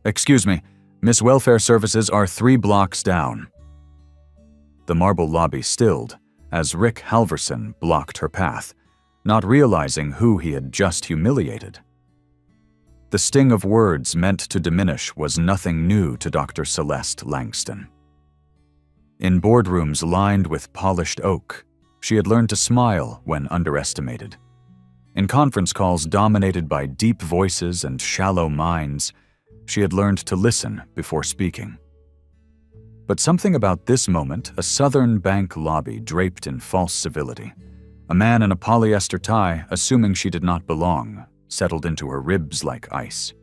Excuse me, Miss Welfare Services are 3 blocks down. The marble lobby stilled as Rick Halverson blocked her path, not realizing who he had just humiliated. The sting of words meant to diminish was nothing new to Dr. Celeste Langston. In boardrooms lined with polished oak, she had learned to smile when underestimated. In conference calls dominated by deep voices and shallow minds, she had learned to listen before speaking. But something about this moment, a Southern bank lobby draped in false civility, a man in a polyester tie, assuming she did not belong, settled into her ribs like ice.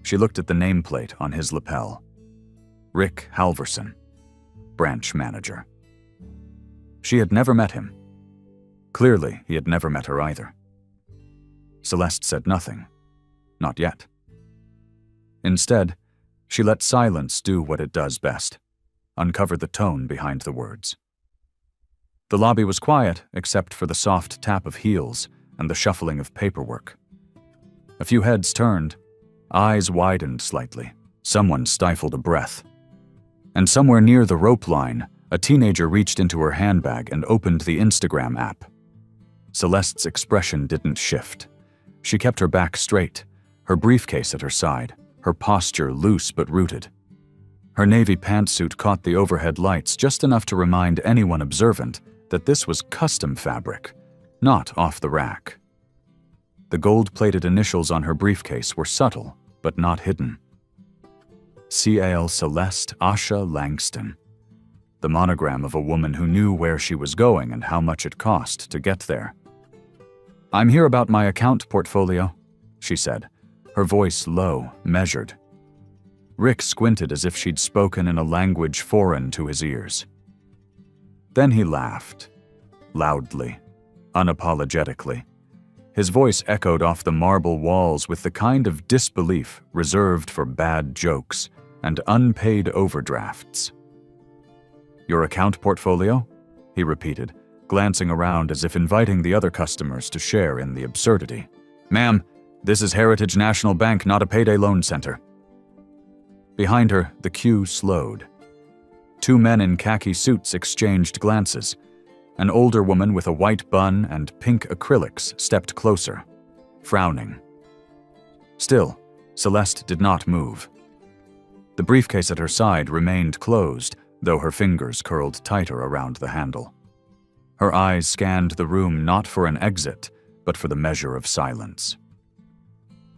She looked at the nameplate on his lapel. Rick Halverson, branch manager. She had never met him. Clearly, he had never met her either. Celeste said nothing. Not yet. Instead, she let silence do what it does best, uncover the tone behind the words. The lobby was quiet except for the soft tap of heels and the shuffling of paperwork. A few heads turned, eyes widened slightly. Someone stifled a breath. And somewhere near the rope line, a teenager reached into her handbag and opened the Instagram app. Celeste's expression didn't shift. She kept her back straight, her briefcase at her side, her posture loose but rooted. Her navy pantsuit caught the overhead lights just enough to remind anyone observant that this was custom fabric, not off the rack. The gold-plated initials on her briefcase were subtle, but not hidden. C.A.L. Celeste Asha Langston. The monogram of a woman who knew where she was going and how much it cost to get there. "I'm here about my account portfolio," she said, her voice low, measured. Rick squinted as if she'd spoken in a language foreign to his ears. Then he laughed, loudly, unapologetically. His voice echoed off the marble walls with the kind of disbelief reserved for bad jokes and unpaid overdrafts. "Your account portfolio?" he repeated, glancing around as if inviting the other customers to share in the absurdity. "Ma'am, this is Heritage National Bank, not a payday loan center." Behind her, the queue slowed. 2 men in khaki suits exchanged glances. An older woman with a white bun and pink acrylics stepped closer, frowning. Still, Celeste did not move. The briefcase at her side remained closed, though her fingers curled tighter around the handle. Her eyes scanned the room not for an exit, but for the measure of silence.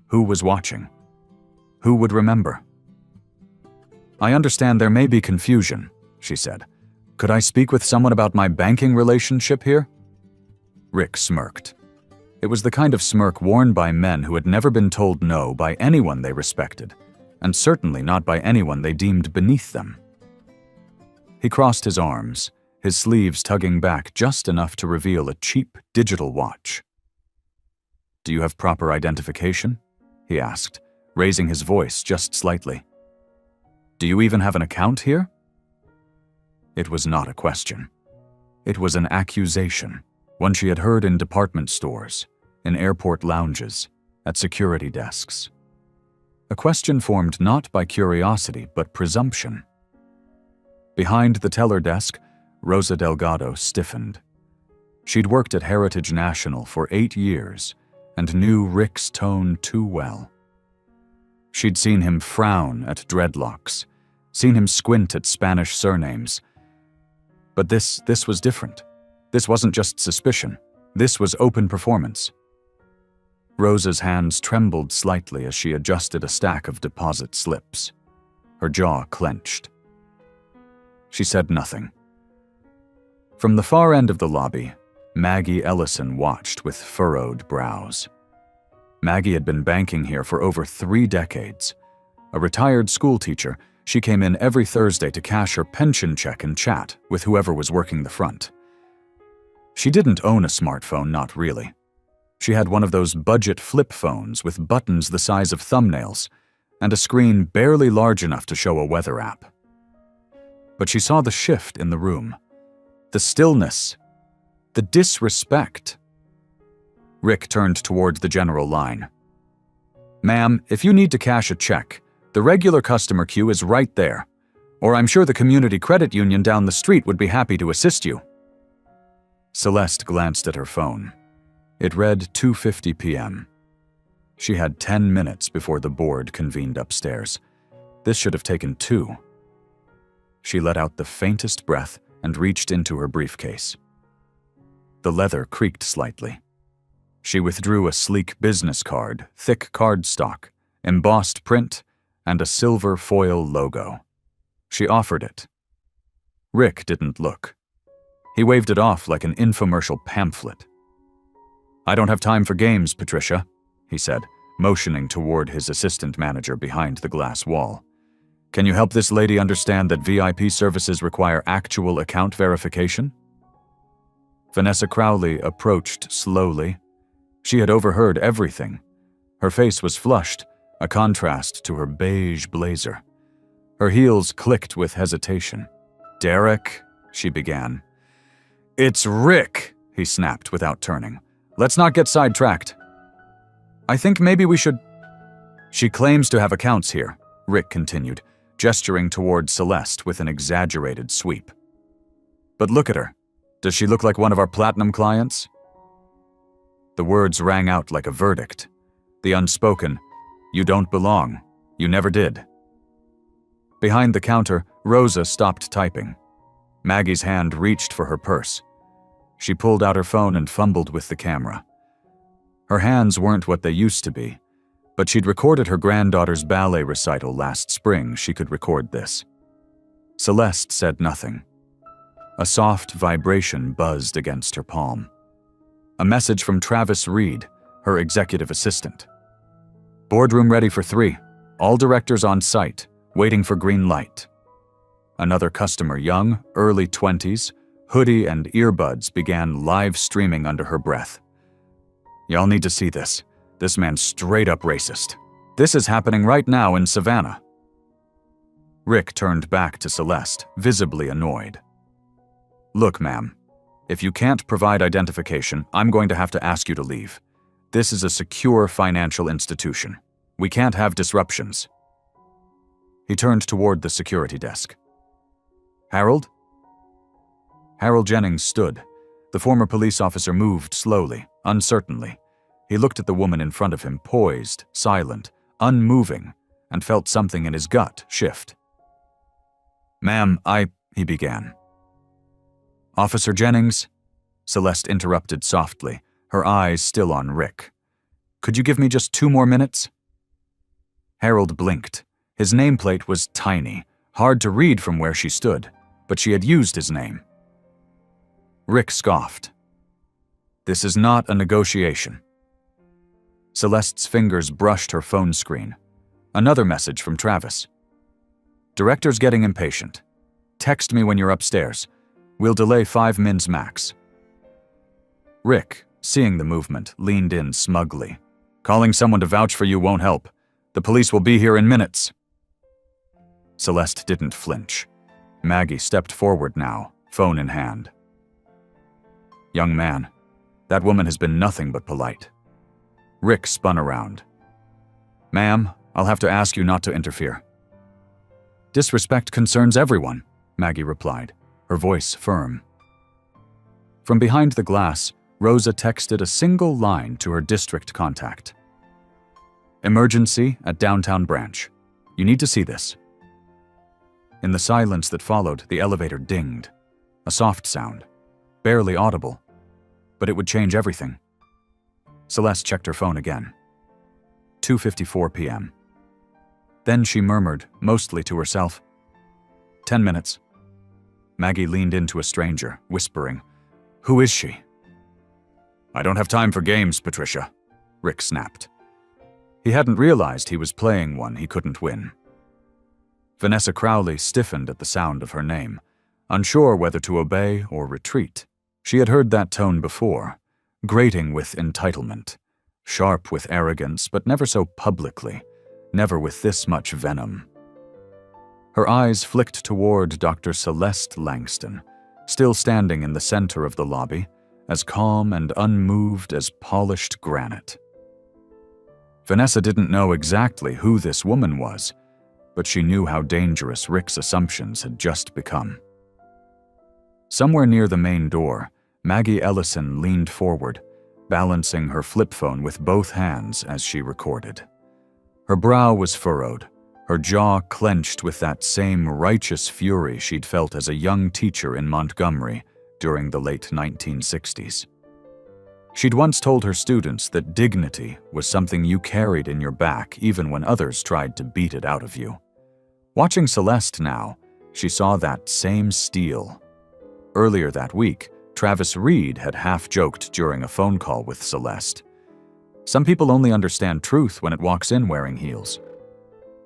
Who was watching? Who would remember? "I understand there may be confusion," she said. "Could I speak with someone about my banking relationship here?" Rick smirked. It was the kind of smirk worn by men who had never been told no by anyone they respected, and certainly not by anyone they deemed beneath them. He crossed his arms, his sleeves tugging back just enough to reveal a cheap digital watch. "Do you have proper identification?" he asked, raising his voice just slightly. "Do you even have an account here?" It was not a question. It was an accusation, one she had heard in department stores, in airport lounges, at security desks. A question formed not by curiosity but presumption. Behind the teller desk, Rosa Delgado stiffened. She'd worked at Heritage National for 8 years and knew Rick's tone too well. She'd seen him frown at dreadlocks, seen him squint at Spanish surnames. But this was different. This wasn't just suspicion. This was open performance. Rosa's hands trembled slightly as she adjusted a stack of deposit slips. Her jaw clenched. She said nothing. From the far end of the lobby, Maggie Ellison watched with furrowed brows. Maggie had been banking here for over 3 decades. A retired schoolteacher, she came in every Thursday to cash her pension check and chat with whoever was working the front. She didn't own a smartphone, not really. She had one of those budget flip phones with buttons the size of thumbnails and a screen barely large enough to show a weather app. But she saw the shift in the room. The stillness. The disrespect. Rick turned toward the general line. "Ma'am, if you need to cash a check, The regular customer queue is right there, or I'm sure the community credit union down the street would be happy to assist you." Celeste glanced at her phone. It read 2:50 p.m. She had 10 minutes before the board convened upstairs. This should have taken 2. She let out the faintest breath and reached into her briefcase. The leather creaked slightly. She withdrew a sleek business card, thick cardstock, embossed print, and a silver foil logo. She offered it. Rick didn't look. He waved it off like an infomercial pamphlet. "I don't have time for games, Patricia," he said, motioning toward his assistant manager behind the glass wall. "Can you help this lady understand that VIP services require actual account verification?" Vanessa Crowley approached slowly. She had overheard everything. Her face was flushed, a contrast to her beige blazer. Her heels clicked with hesitation. "Derek," she began. "It's Rick," he snapped without turning. "Let's not get sidetracked." "I think maybe we should—" "She claims to have accounts here," Rick continued, gesturing toward Celeste with an exaggerated sweep. "But look at her. Does she look like one of our platinum clients?" The words rang out like a verdict. The unspoken, "You don't belong. You never did." Behind the counter, Rosa stopped typing. Maggie's hand reached for her purse. She pulled out her phone and fumbled with the camera. Her hands weren't what they used to be, but she'd recorded her granddaughter's ballet recital last spring. She could record this. Celeste said nothing. A soft vibration buzzed against her palm. A message from Travis Reed, her executive assistant. "Boardroom ready for 3. All directors on site, waiting for green light." Another customer, young, early 20s, hoodie and earbuds, began live streaming under her breath. "Y'all need to see this. This man's straight up racist. This is happening right now in Savannah." Rick turned back to Celeste, visibly annoyed. "Look, ma'am, if you can't provide identification, I'm going to have to ask you to leave. This is a secure financial institution. We can't have disruptions." He turned toward the security desk. "Harold?" Harold Jennings stood. The former police officer moved slowly, uncertainly. He looked at the woman in front of him, poised, silent, unmoving, and felt something in his gut shift. "Ma'am, he began. "Officer Jennings," Celeste interrupted softly, her eyes still on Rick. "Could you give me just 2 more minutes?" Harold blinked. His nameplate was tiny, hard to read from where she stood, but she had used his name. Rick scoffed. "This is not a negotiation." Celeste's fingers brushed her phone screen. Another message from Travis. "Director's getting impatient. Text me when you're upstairs. We'll delay 5 mins max." Rick, seeing the movement, leaned in smugly. "Calling someone to vouch for you won't help. The police will be here in minutes." Celeste didn't flinch. Maggie stepped forward now, phone in hand. "Young man, that woman has been nothing but polite." Rick spun around. "Ma'am, I'll have to ask you not to interfere." "Disrespect concerns everyone," Maggie replied, her voice firm. From behind the glass, Rosa texted a single line to her district contact. "Emergency at downtown branch. You need to see this." In the silence that followed, the elevator dinged. A soft sound, barely audible, but it would change everything. Celeste checked her phone again. 2:54 p.m. Then she murmured, mostly to herself, 10 minutes. Maggie leaned into a stranger, whispering, "Who is she?" "I don't have time for games, Patricia," Rick snapped. He hadn't realized he was playing one he couldn't win. Vanessa Crowley stiffened at the sound of her name, unsure whether to obey or retreat. She had heard that tone before, grating with entitlement, sharp with arrogance, but never so publicly, never with this much venom. Her eyes flicked toward Dr. Celeste Langston, still standing in the center of the lobby, as calm and unmoved as polished granite. Vanessa didn't know exactly who this woman was, but she knew how dangerous Rick's assumptions had just become. Somewhere near the main door, Maggie Ellison leaned forward, balancing her flip phone with both hands as she recorded. Her brow was furrowed, her jaw clenched with that same righteous fury she'd felt as a young teacher in Montgomery during the late 1960s. She'd once told her students that dignity was something you carried in your back even when others tried to beat it out of you. Watching Celeste now, she saw that same steel. Earlier that week, Travis Reed had half-joked during a phone call with Celeste. Some people only understand truth when it walks in wearing heels.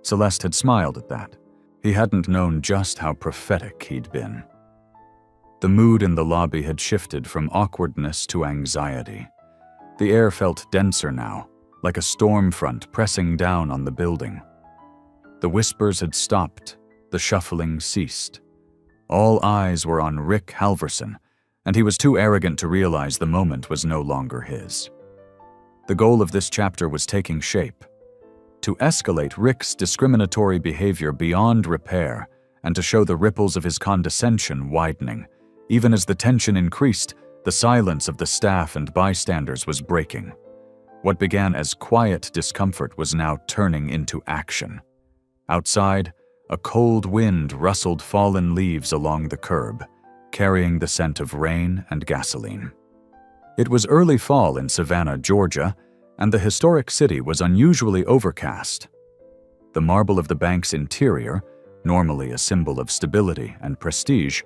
Celeste had smiled at that. He hadn't known just how prophetic he'd been. The mood in the lobby had shifted from awkwardness to anxiety. The air felt denser now, like a storm front pressing down on the building. The whispers had stopped, the shuffling ceased. All eyes were on Rick Halverson, and he was too arrogant to realize the moment was no longer his. The goal of this chapter was taking shape: to escalate Rick's discriminatory behavior beyond repair and to show the ripples of his condescension widening. Even as the tension increased, the silence of the staff and bystanders was breaking. What began as quiet discomfort was now turning into action. Outside, a cold wind rustled fallen leaves along the curb, carrying the scent of rain and gasoline. It was early fall in Savannah, Georgia, and the historic city was unusually overcast. The marble of the bank's interior, normally a symbol of stability and prestige,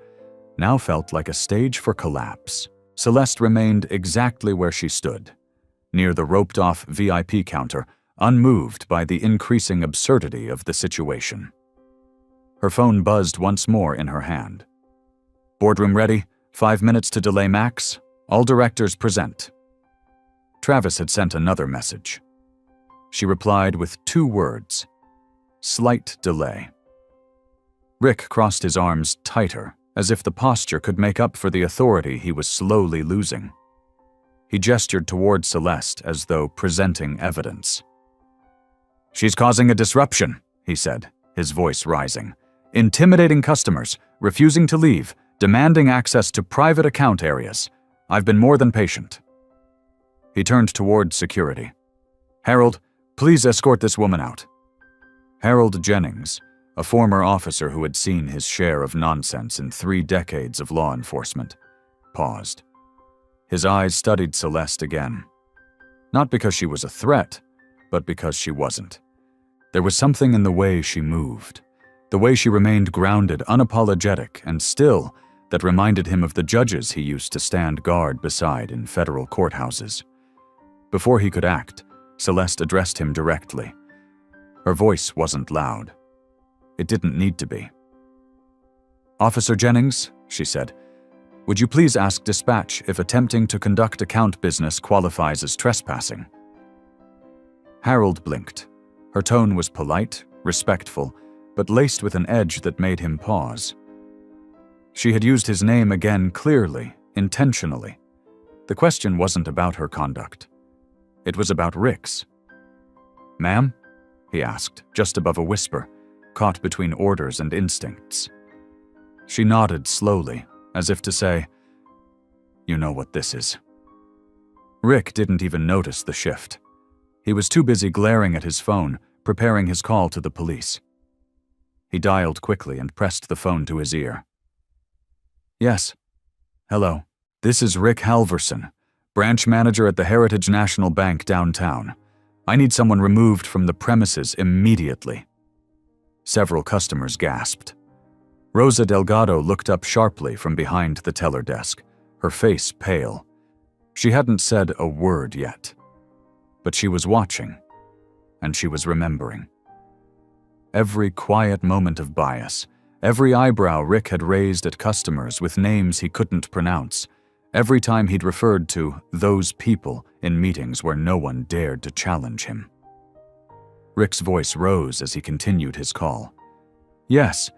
now felt like a stage for collapse. Celeste remained exactly where she stood, near the roped-off VIP counter, unmoved by the increasing absurdity of the situation. Her phone buzzed once more in her hand. "Boardroom ready, 5 minutes to delay max. All directors present." Travis had sent another message. She replied with 2 words: "Slight delay." Rick crossed his arms tighter, as if the posture could make up for the authority he was slowly losing. He gestured toward Celeste as though presenting evidence. "She's causing a disruption," he said, his voice rising. "Intimidating customers, refusing to leave, demanding access to private account areas. I've been more than patient." He turned toward security. "Harold, please escort this woman out." Harold Jennings, a former officer who had seen his share of nonsense in 3 decades of law enforcement, paused. His eyes studied Celeste again. Not because she was a threat, but because she wasn't. There was something in the way she moved, the way she remained grounded, unapologetic, and still, that reminded him of the judges he used to stand guard beside in federal courthouses. Before he could act, Celeste addressed him directly. Her voice wasn't loud. It didn't need to be. "Officer Jennings," she said, "would you please ask dispatch if attempting to conduct account business qualifies as trespassing?" Harold blinked. Her tone was polite, respectful, but laced with an edge that made him pause. She had used his name again clearly, intentionally. The question wasn't about her conduct. It was about Rick's. "Ma'am?" he asked, just above a whisper, caught between orders and instincts. She nodded slowly, as if to say, "You know what this is." Rick didn't even notice the shift. He was too busy glaring at his phone, preparing his call to the police. He dialed quickly and pressed the phone to his ear. "Yes. Hello. This is Rick Halverson, branch manager at the Heritage National Bank downtown. I need someone removed from the premises immediately." Several customers gasped. Rosa Delgado looked up sharply from behind the teller desk, her face pale. She hadn't said a word yet. But she was watching, and she was remembering. Every quiet moment of bias, every eyebrow Rick had raised at customers with names he couldn't pronounce, every time he'd referred to "those people" in meetings where no one dared to challenge him. Rick's voice rose as he continued his call. "Yes,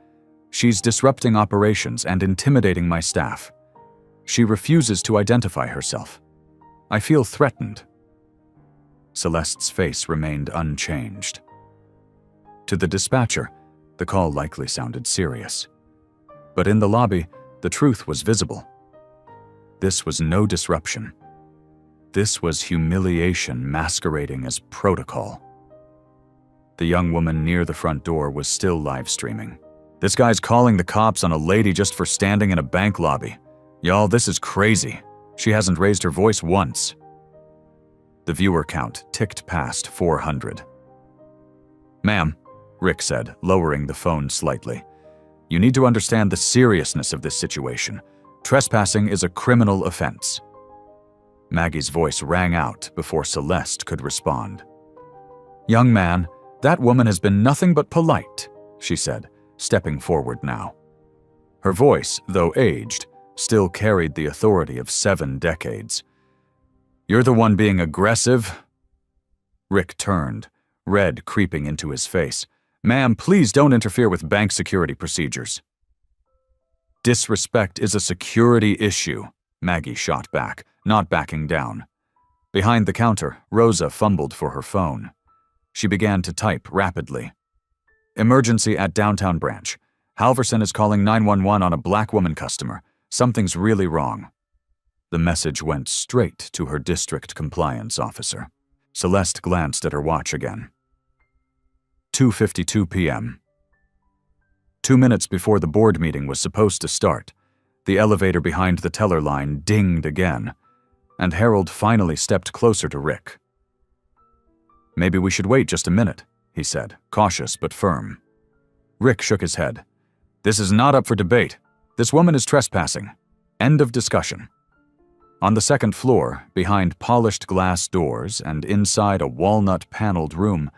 she's disrupting operations and intimidating my staff. She refuses to identify herself. I feel threatened." Celeste's face remained unchanged. To the dispatcher, The call likely sounded serious. But in the lobby, the truth was visible. This was no disruption. This was humiliation masquerading as protocol. The young woman near the front door was still live streaming. "This guy's calling the cops on a lady just for standing in a bank lobby. Y'all, this is crazy. She hasn't raised her voice once." The viewer count ticked past 400. "Ma'am," Rick said, lowering the phone slightly, "you need to understand the seriousness of this situation. Trespassing is a criminal offense." Maggie's voice rang out before Celeste could respond. "Young man, that woman has been nothing but polite," she said, stepping forward now. Her voice, though aged, still carried the authority of 7 decades. "You're the one being aggressive?" Rick turned, red creeping into his face. "Ma'am, please don't interfere with bank security procedures." "Disrespect is a security issue," Maggie shot back, not backing down. Behind the counter, Rosa fumbled for her phone. She began to type rapidly. "Emergency at downtown branch. Halverson is calling 911 on a black woman customer. Something's really wrong." The message went straight to her district compliance officer. Celeste glanced at her watch again. 2:52 p.m. 2 minutes before the board meeting was supposed to start, the elevator behind the teller line dinged again, and Harold finally stepped closer to Rick. "Maybe we should wait just a minute," he said, cautious but firm. Rick shook his head. "This is not up for debate. This woman is trespassing. End of discussion." On the second floor, behind polished glass doors and inside a walnut-paneled room,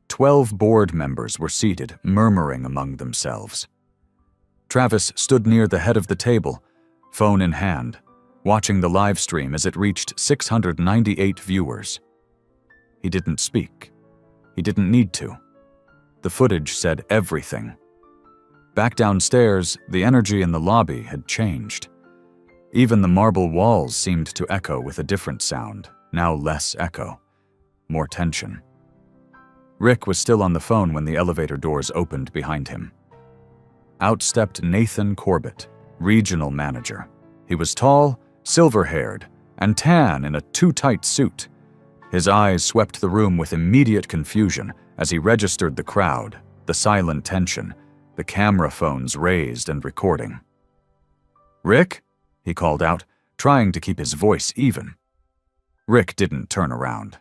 12 board members were seated, murmuring among themselves. Travis stood near the head of the table, phone in hand, watching the live stream as it reached 698 viewers. He didn't speak. He didn't need to. The footage said everything. Back downstairs, the energy in the lobby had changed. Even the marble walls seemed to echo with a different sound, now less echo, more tension. Rick was still on the phone when the elevator doors opened behind him. Out stepped Nathan Corbett, regional manager. He was tall, silver-haired, and tan in a too-tight suit. His eyes swept the room with immediate confusion as he registered the crowd, the silent tension, the camera phones raised and recording. "Rick?" he called out, trying to keep his voice even. Rick didn't turn around.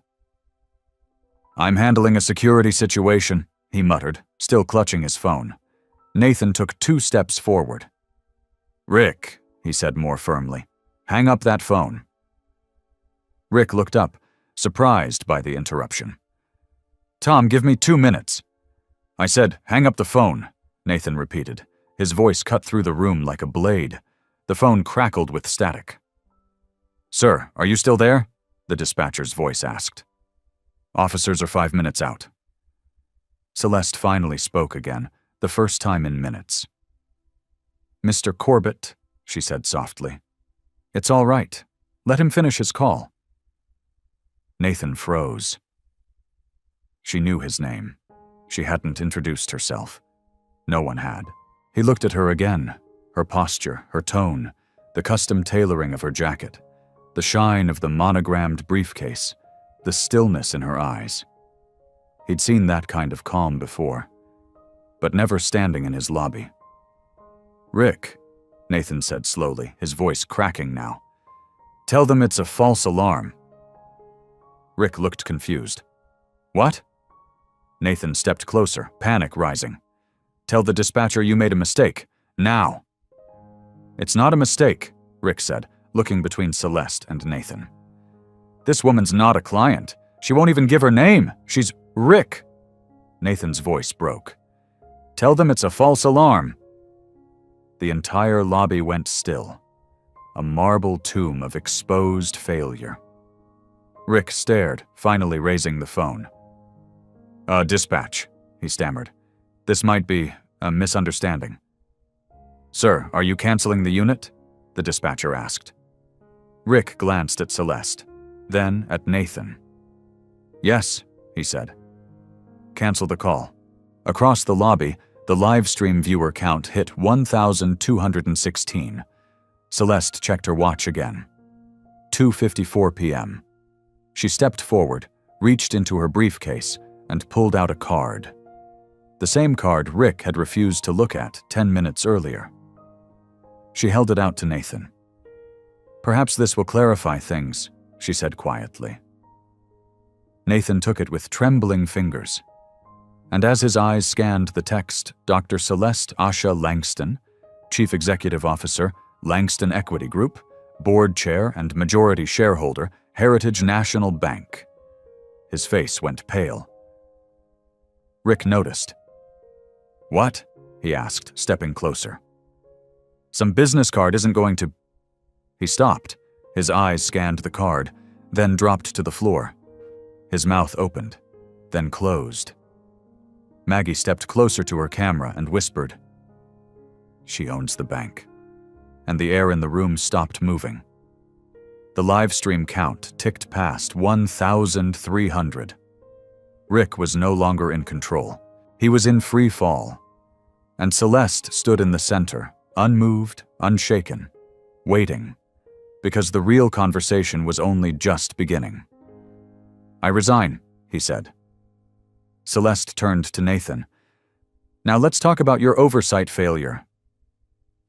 "I'm handling a security situation," he muttered, still clutching his phone. Nathan took 2 steps forward. "Rick," he said more firmly, "hang up that phone." Rick looked up, surprised by the interruption. "Tom, give me 2 minutes." "I said, hang up the phone," Nathan repeated, his voice cut through the room like a blade. The phone crackled with static. "Sir, are you still there?" the dispatcher's voice asked. "Officers are 5 minutes out." Celeste finally spoke again, the first time in minutes. "Mr. Corbett," she said softly. "It's all right. Let him finish his call." Nathan froze. She knew his name. She hadn't introduced herself. No one had. He looked at her again, her posture, her tone, the custom tailoring of her jacket, the shine of the monogrammed briefcase, the stillness in her eyes. He'd seen that kind of calm before, but never standing in his lobby. "Rick," Nathan said slowly, his voice cracking now. "Tell them it's a false alarm." Rick looked confused. "What?" Nathan stepped closer, panic rising. "Tell the dispatcher you made a mistake. Now." "It's not a mistake," Rick said, looking between Celeste and Nathan. "This woman's not a client. She won't even give her name. She's Rick." Nathan's voice broke. "Tell them it's a false alarm." The entire lobby went still, a marble tomb of exposed failure. Rick stared, finally raising the phone. Dispatch," he stammered. "This might be a misunderstanding." "Sir, are you canceling the unit?" the dispatcher asked. Rick glanced at Celeste, then at Nathan. "Yes," he said. "Cancel the call." Across the lobby, The live stream viewer count hit 1,216. Celeste checked her watch again. 2:54 p.m. She stepped forward, reached into her briefcase, and pulled out a card. The same card Rick had refused to look at 10 minutes earlier. She held it out to Nathan. "Perhaps this will clarify things," she said quietly. Nathan took it with trembling fingers. And as his eyes scanned the text, Dr. Celeste Asha Langston, Chief Executive Officer, Langston Equity Group, Board Chair and Majority Shareholder, Heritage National Bank. His face went pale. Rick noticed. "What?" he asked, stepping closer. "Some business card isn't going to—" He stopped. His eyes scanned the card, then dropped to the floor. His mouth opened, then closed. Maggie stepped closer to her camera and whispered, "She owns the bank." And the air in the room stopped moving. The live stream count ticked past 1,300. Rick was no longer in control. He was in free fall. And Celeste stood in the center, unmoved, unshaken, waiting, because the real conversation was only just beginning. "I resign," he said. Celeste turned to Nathan. "Now let's talk about your oversight failure.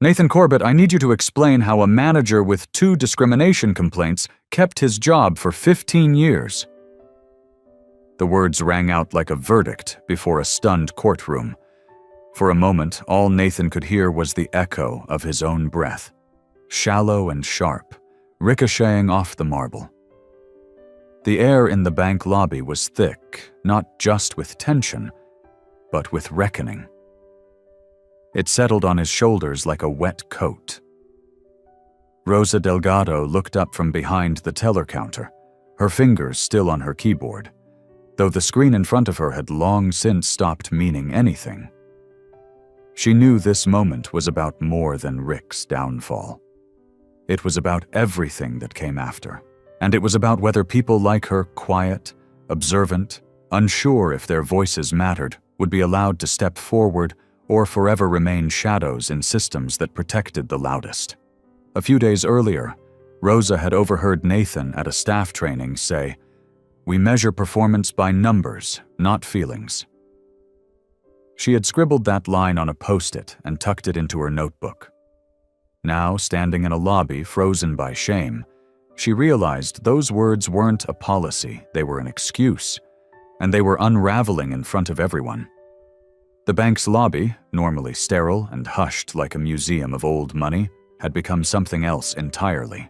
Nathan Corbett, I need you to explain how a manager with 2 discrimination complaints kept his job for 15 years. The words rang out like a verdict before a stunned courtroom. For a moment, all Nathan could hear was the echo of his own breath, shallow and sharp, ricocheting off the marble. The air in the bank lobby was thick, not just with tension, but with reckoning. It settled on his shoulders like a wet coat. Rosa Delgado looked up from behind the teller counter, her fingers still on her keyboard, though the screen in front of her had long since stopped meaning anything. She knew this moment was about more than Rick's downfall. It was about everything that came after. And it was about whether people like her, quiet, observant, unsure if their voices mattered, would be allowed to step forward or forever remain shadows in systems that protected the loudest. A few days earlier, Rosa had overheard Nathan at a staff training say, "We measure performance by numbers, not feelings." She had scribbled that line on a post-it and tucked it into her notebook. Now, standing in a lobby frozen by shame, she realized those words weren't a policy, they were an excuse, and they were unraveling in front of everyone. The bank's lobby, normally sterile and hushed like a museum of old money, had become something else entirely.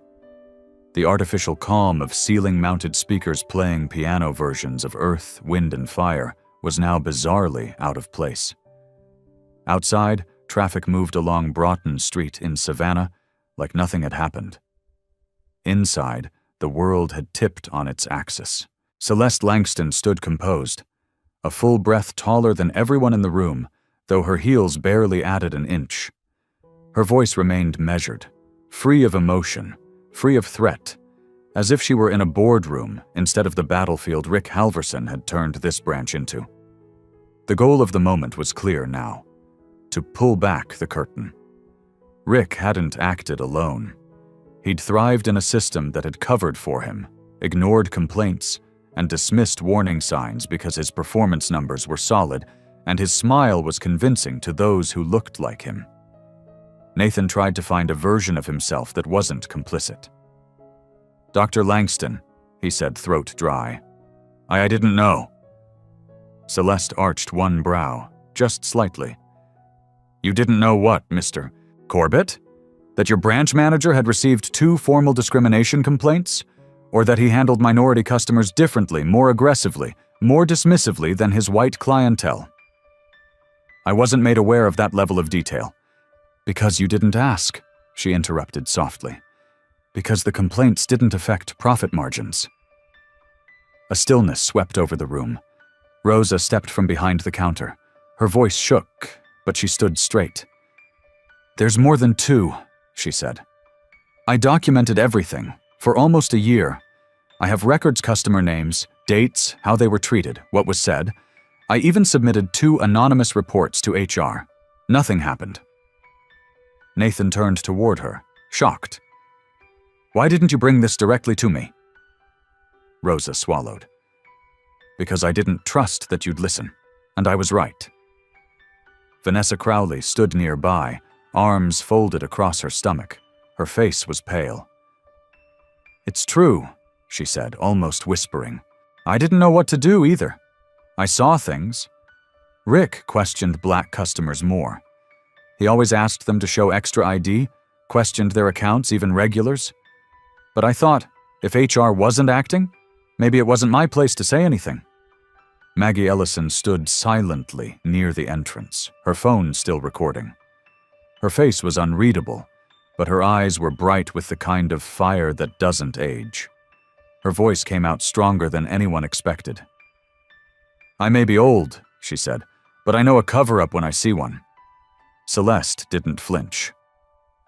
The artificial calm of ceiling-mounted speakers playing piano versions of Earth, Wind, and Fire was now bizarrely out of place. Outside, traffic moved along Broughton Street in Savannah like nothing had happened. Inside, the world had tipped on its axis. Celeste Langston stood composed, a full breath taller than everyone in the room, though her heels barely added an inch. Her voice remained measured, free of emotion, free of threat, as if she were in a boardroom instead of the battlefield Rick Halverson had turned this branch into. The goal of the moment was clear now: to pull back the curtain. Rick hadn't acted alone. He'd thrived in a system that had covered for him, ignored complaints, and dismissed warning signs because his performance numbers were solid and his smile was convincing to those who looked like him. Nathan tried to find a version of himself that wasn't complicit. "Dr. Langston," he said, throat dry. I didn't know." Celeste arched one brow, just slightly. "You didn't know what, Mr. Corbett? That your branch manager had received 2 formal discrimination complaints? Or that he handled minority customers differently, more aggressively, more dismissively than his white clientele?" "I wasn't made aware of that level of detail." "Because you didn't ask," she interrupted softly. "Because the complaints didn't affect profit margins." A stillness swept over the room. Rosa stepped from behind the counter. Her voice shook, but she stood straight. "There's more than 2, she said. "I documented everything, for almost a year. I have records, customer names, dates, how they were treated, what was said, I even submitted 2 anonymous reports to HR. Nothing happened. Nathan turned toward her, shocked. Why didn't you bring this directly to me? Rosa swallowed. Because I didn't trust that you'd listen, and I was right. Vanessa Crowley stood nearby, arms folded across her stomach. Her face was pale. It's true, she said, almost whispering. I didn't know what to do either. I saw things. Rick questioned black customers more. He always asked them to show extra ID, questioned their accounts, even regulars. But I thought, if HR wasn't acting, maybe it wasn't my place to say anything. Maggie Ellison stood silently near the entrance, her phone still recording. Her face was unreadable, but her eyes were bright with the kind of fire that doesn't age. Her voice came out stronger than anyone expected. I may be old, she said, but I know a cover-up when I see one. Celeste didn't flinch.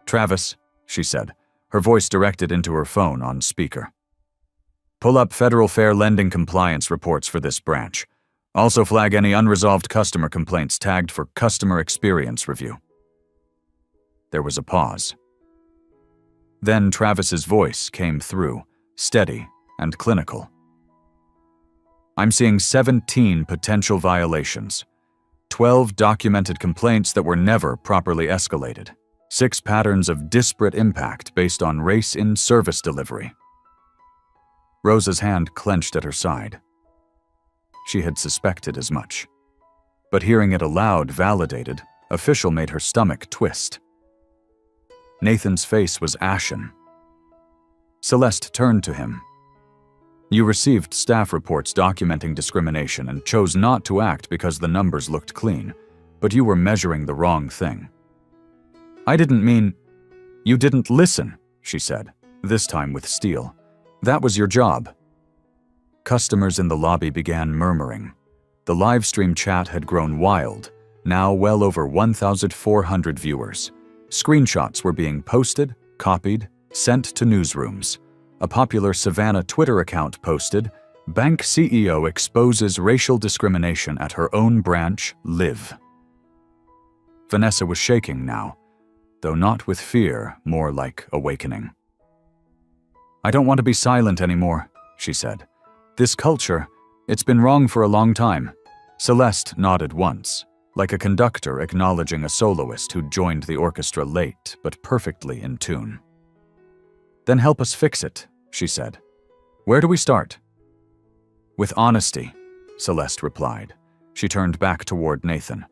Travis, she said, her voice directed into her phone on speaker. Pull up Federal Fair Lending compliance reports for this branch. Also flag any unresolved customer complaints tagged for customer experience review. There was a pause. Then Travis's voice came through, steady and clinical. I'm seeing 17 potential violations, 12 documented complaints that were never properly escalated, 6 patterns of disparate impact based on race in service delivery. Rosa's hand clenched at her side. She had suspected as much. But hearing it aloud validated, official made her stomach twist. Nathan's face was ashen. Celeste turned to him. You received staff reports documenting discrimination and chose not to act because the numbers looked clean, but you were measuring the wrong thing. I didn't mean… You didn't listen, she said, this time with steel. That was your job. Customers in the lobby began murmuring. The live stream chat had grown wild, now well over 1,400 viewers. Screenshots were being posted, copied, sent to newsrooms. A popular Savannah Twitter account posted, Bank CEO exposes racial discrimination at her own branch, Liv. Vanessa was shaking now, though not with fear, more like awakening. I don't want to be silent anymore, she said. This culture, it's been wrong for a long time. Celeste nodded once, like a conductor acknowledging a soloist who joined the orchestra late but perfectly in tune. Then help us fix it, she said. Where do we start? With honesty, Celeste replied. She turned back toward Nathan.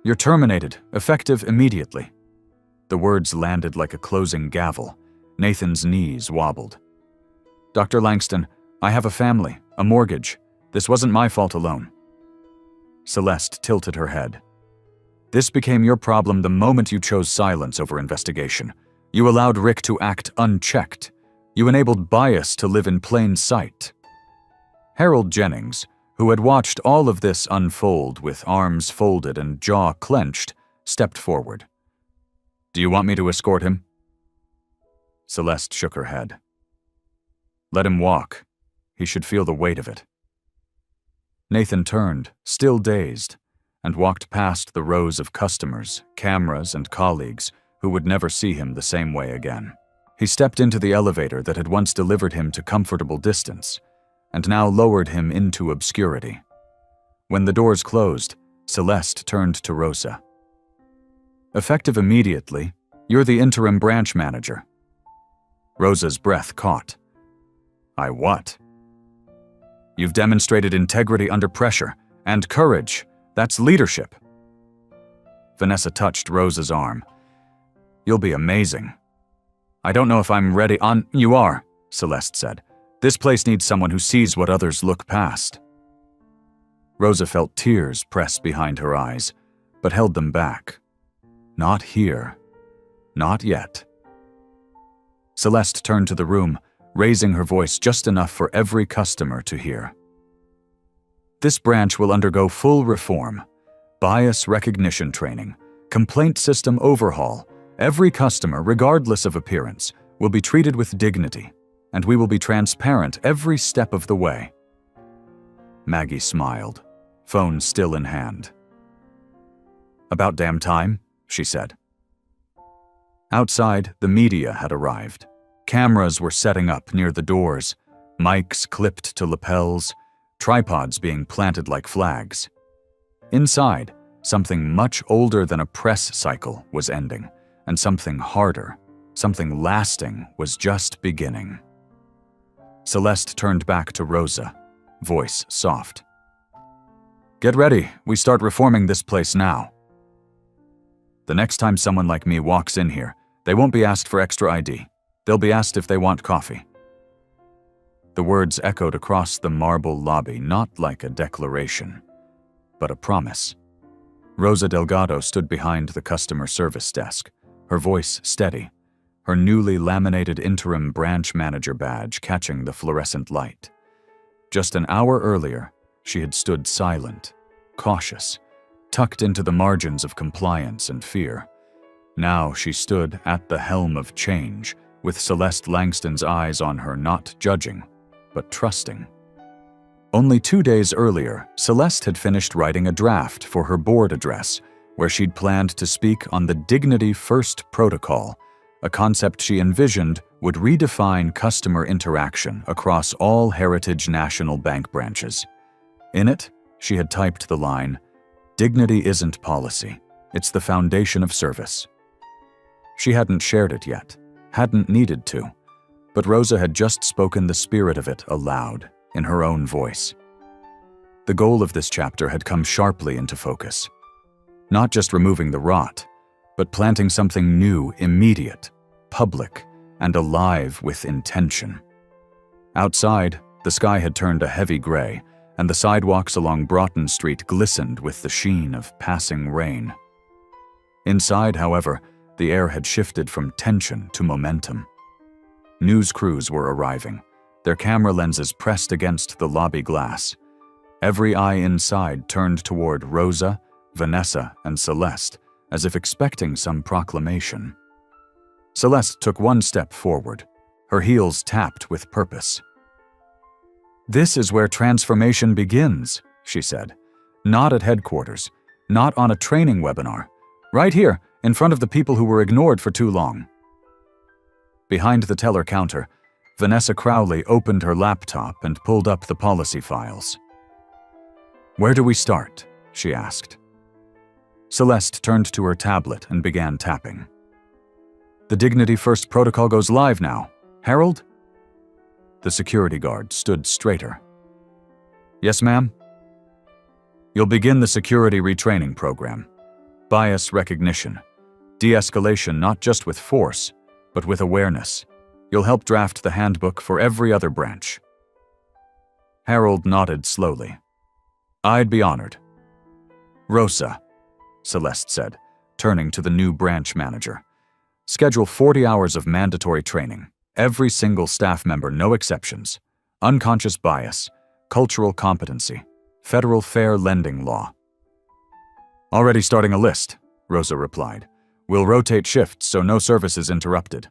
You're terminated, effective immediately. The words landed like a closing gavel. Nathan's knees wobbled. Dr. Langston, I have a family, a mortgage. This wasn't my fault alone. Celeste tilted her head. This became your problem the moment you chose silence over investigation. You allowed Rick to act unchecked. You enabled bias to live in plain sight. Harold Jennings, who had watched all of this unfold with arms folded and jaw clenched, stepped forward. Do you want me to escort him? Celeste shook her head. Let him walk. He should feel the weight of it. Nathan turned, still dazed, and walked past the rows of customers, cameras, and colleagues who would never see him the same way again. He stepped into the elevator that had once delivered him to comfortable distance, and now lowered him into obscurity. When the doors closed, Celeste turned to Rosa. Effective immediately, you're the interim branch manager. Rosa's breath caught. I what? You've demonstrated integrity under pressure, and courage. That's leadership. Vanessa touched Rosa's arm. You'll be amazing. I don't know if I'm ready on… You are, Celeste said. This place needs someone who sees what others look past. Rosa felt tears press behind her eyes, but held them back. Not here. Not yet. Celeste turned to the room, raising her voice just enough for every customer to hear. This branch will undergo full reform, bias recognition training, complaint system overhaul. Every customer, regardless of appearance, will be treated with dignity, and we will be transparent every step of the way. Maggie smiled. phone still in hand. "About damn time," she said. Outside, the media had arrived. Cameras were setting up near the doors, mics clipped to lapels, tripods being planted like flags. Inside, something much older than a press cycle was ending, and something harder, something lasting was just beginning. Celeste turned back to Rosa, voice soft. "Get ready, we start reforming this place now. The next time someone like me walks in here, they won't be asked for extra ID. They'll be asked if they want coffee." The words echoed across the marble lobby, not like a declaration, but a promise. Rosa Delgado stood behind the customer service desk, her voice steady, her newly laminated interim branch manager badge catching the fluorescent light. Just an hour earlier, she had stood silent, cautious, tucked into the margins of compliance and fear. Now she stood at the helm of change, with Celeste Langston's eyes on her, not judging, but trusting. Only 2 days earlier, Celeste had finished writing a draft for her board address, where she'd planned to speak on the Dignity First Protocol, a concept she envisioned would redefine customer interaction across all Heritage National Bank branches. In it, she had typed the line, "Dignity isn't policy, it's the foundation of service." She hadn't shared it yet, hadn't needed to, but Rosa had just spoken the spirit of it aloud, in her own voice. The goal of this chapter had come sharply into focus. Not just removing the rot, but planting something new, immediate, public, and alive with intention. Outside, the sky had turned a heavy gray, and the sidewalks along Broughton Street glistened with the sheen of passing rain. Inside, however, the air had shifted from tension to momentum. News crews were arriving, their camera lenses pressed against the lobby glass. Every eye inside turned toward Rosa, Vanessa, and Celeste, as if expecting some proclamation. Celeste took one step forward, her heels tapped with purpose. "This is where transformation begins," she said. "Not at headquarters, not on a training webinar. Right here, in front of the people who were ignored for too long." Behind the teller counter, Vanessa Crowley opened her laptop and pulled up the policy files. "Where do we start?" she asked. Celeste turned to her tablet and began tapping. "The Dignity First protocol goes live now. Harold?" The security guard stood straighter. "Yes, ma'am?" "You'll begin the security retraining program. Bias recognition. De-escalation not just with force, but with awareness. You'll help draft the handbook for every other branch." Harold nodded slowly. "I'd be honored." "Rosa," Celeste said, turning to the new branch manager. "Schedule 40 hours of mandatory training. Every single staff member, no exceptions. Unconscious bias, cultural competency, federal fair lending law." "Already starting a list," Rosa replied. "We'll rotate shifts so no service is interrupted."